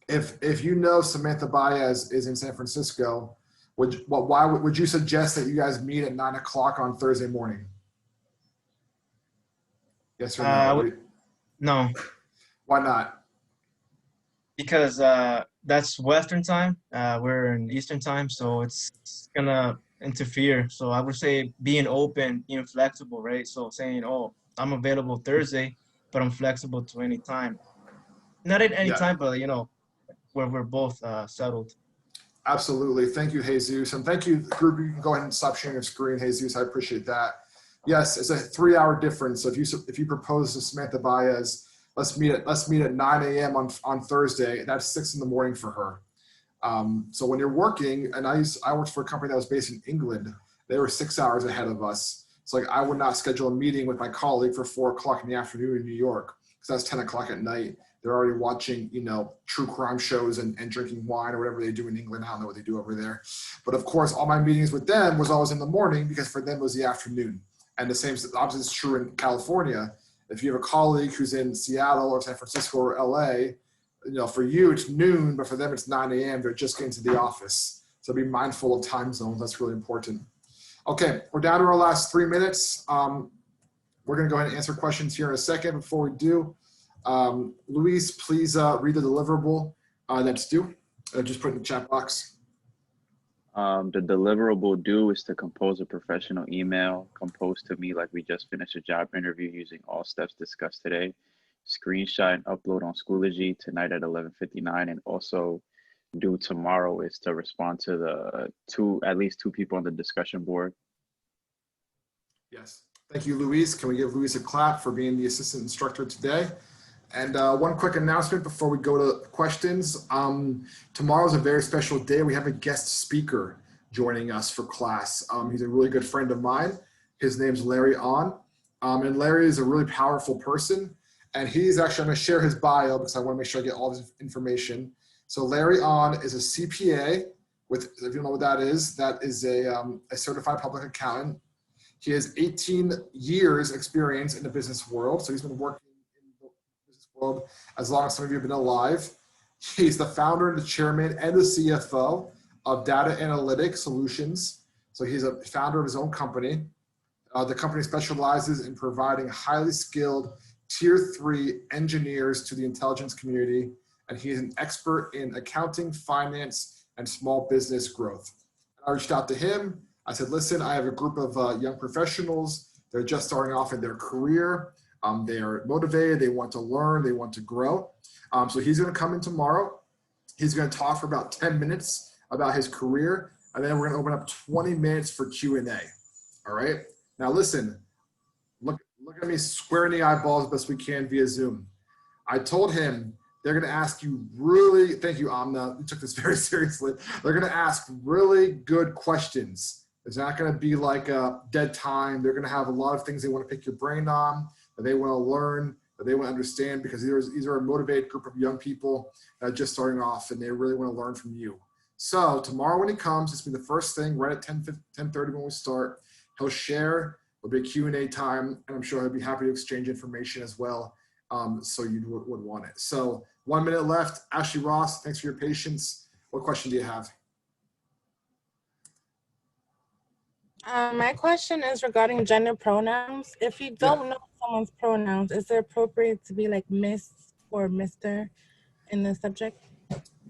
If you know Samantha Baez is in San Francisco, why would you suggest that you guys meet at 9 o'clock on Thursday morning? Yes or no? No. Why not? Because that's Western time. We're in Eastern time, so it's gonna interfere. So I would say being open, being flexible, right? So saying, oh, I'm available Thursday, but I'm flexible to any time. Not at any time, but where we're both settled. Absolutely. Thank you, Jesus. And thank you, group. You can go ahead and stop sharing your screen, Jesus. I appreciate that. Yes, it's a 3-hour difference. So if you propose to Samantha Baez, let's meet at 9 a.m. on Thursday, that's 6 in the morning for her. So when you're working, and I worked for a company that was based in England, they were 6 hours ahead of us. So like I would not schedule a meeting with my colleague for 4 o'clock in the afternoon in New York, because that's 10 o'clock at night. They're already watching, true crime shows and drinking wine or whatever they do in England. I don't know what they do over there. But of course, all my meetings with them was always in the morning, because for them it was the afternoon. And the opposite is true in California. If you have a colleague who's in Seattle or San Francisco or LA, for you it's noon, but for them it's 9 a.m. They're just getting to the office. So be mindful of time zones. That's really important. Okay, we're down to our last 3 minutes. We're going to go ahead and answer questions here in a second. Before we do, Luis, please read the deliverable that's due. Just put it in the chat box. The deliverable due is to compose a professional email composed to me like we just finished a job interview using all steps discussed today. Screenshot and upload on Schoology tonight at 11:59, and also due tomorrow is to respond to the at least two people on the discussion board. Yes. Thank you, Luis. Can we give Luis a clap for being the assistant instructor today? And one quick announcement before we go to questions. Tomorrow's a very special day. We have a guest speaker joining us for class. He's a really good friend of mine. His name's Larry On. And Larry is a really powerful person. And he's actually, I'm going to share his bio because I want to make sure I get all this information. So Larry On is a CPA with, if you don't know what that is a certified public accountant. He has 18 years experience in the business world. So he's been working world as long as some of you have been alive. He's the founder and the chairman and the CFO of Data Analytic Solutions. So he's a founder of his own company. The company specializes in providing highly skilled tier 3 engineers to the intelligence community. And he is an expert in accounting, finance, and small business growth. I reached out to him. I said, listen, I have a group of young professionals. They're just starting off in their career. They are motivated, they want to learn, they want to grow. So he's gonna come in tomorrow. He's gonna talk for about 10 minutes about his career, and then we're gonna open up 20 minutes for Q&A, all right? Now listen, look at me square in the eyeballs as best we can via Zoom. I told him they're gonna ask you really, thank you Amna, you took this very seriously. They're gonna ask really good questions. It's not gonna be like a dead time. They're gonna have a lot of things they wanna pick your brain on. that they want to learn, that they want to understand, because these are a motivated group of young people that are just starting off and they really want to learn from you. So tomorrow when he comes, it's be the first thing right at 10:30 when we start. He'll share, there'll be a Q&A time, and I'm sure he'll be happy to exchange information as well. So you would want it. So 1 minute left. Ashley Ross, thanks for your patience. What question do you have? My question is regarding gender pronouns. If you don't know someone's pronouns, is it appropriate to be like Miss or Mr. in the subject?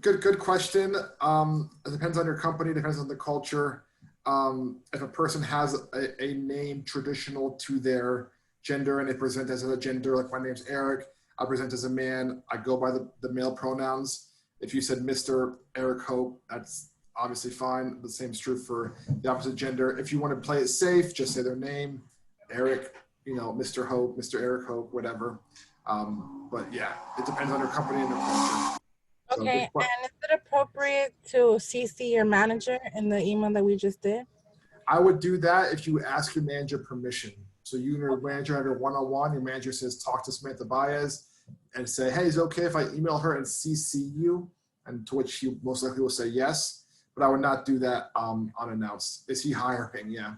Good question. It depends on your company, depends on the culture. If a person has a name traditional to their gender and they present as a gender, like my name's Eric, I present as a man, I go by the male pronouns. If you said Mr. Eric Hope, that's obviously fine. The same is true for the opposite gender. If you want to play it safe, just say their name, Eric, Mr. Hope, Mr. Eric Hope, whatever. But yeah, it depends on your company and their culture. Okay, and is it appropriate to CC your manager in the email that we just did? I would do that if you ask your manager permission. So you and your manager have your one-on-one, your manager says, talk to Samantha Baez and say, hey, is it okay if I email her and CC you? And to which he most likely will say yes, but I would not do that unannounced. Is he hiring? Yeah.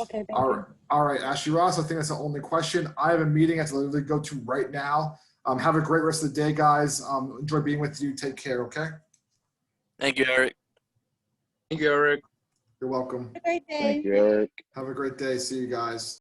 Okay, thank you. All right, Ashley Ross, I think that's the only question. I have a meeting I have to literally go to right now. Have a great rest of the day, guys. Enjoy being with you. Take care, okay? Thank you, Eric. Thank you, Eric. You're welcome. Have a great day. Thank you, Eric. Have a great day. See you guys.